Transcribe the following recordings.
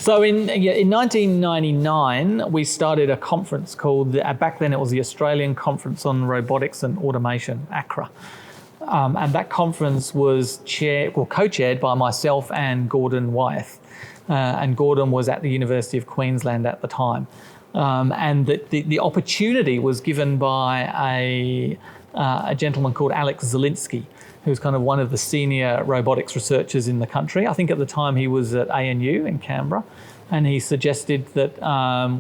So in 1999, we started a conference called, back then it was the Australian Conference on Robotics and Automation, ACRA. And that conference was co-chaired by myself and Gordon Wyeth. And Gordon was at the University of Queensland at the time. And the opportunity was given by a gentleman called Alex Zielinski, who's kind of one of the senior robotics researchers in the country. I think at the time he was at ANU in Canberra, and he suggested that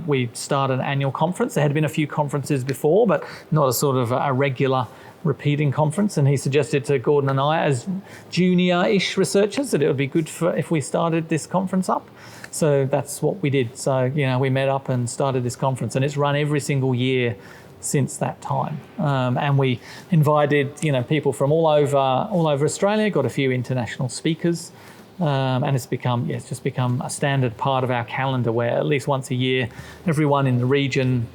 we start an annual conference. There had been a few conferences before, but not a sort of a regular repeating conference, and he suggested to Gordon and I, as junior-ish researchers, that it would be good if we started this conference up. So that's what we did. So, we met up and started this conference, and it's run every single year since that time. And we invited, people from all over Australia, got a few international speakers, and it's just become a standard part of our calendar where at least once a year, everyone in the region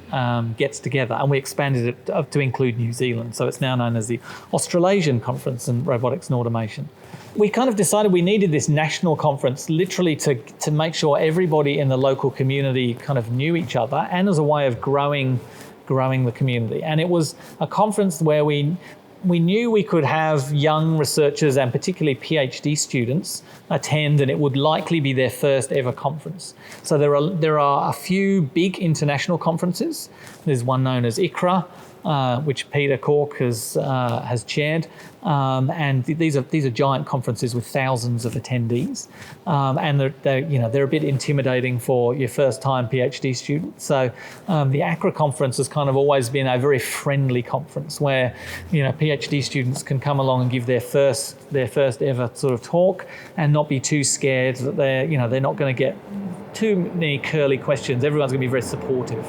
gets together, and we expanded it to include New Zealand. So it's now known as the Australasian Conference in Robotics and Automation. We kind of decided we needed this national conference literally to make sure everybody in the local community kind of knew each other, and as a way of growing the community. And it was a conference where we knew we could have young researchers and particularly PhD students attend, and it would likely be their first ever conference. So there are a few big international conferences. There's one known as ACRA, which Peter Cork has chaired, and these are giant conferences with thousands of attendees, and they're a bit intimidating for your first time PhD student. So the ACRA conference has kind of always been a very friendly conference where PhD students can come along and give their first ever sort of talk and not be too scared that they're not going to get too many curly questions. Everyone's going to be very supportive.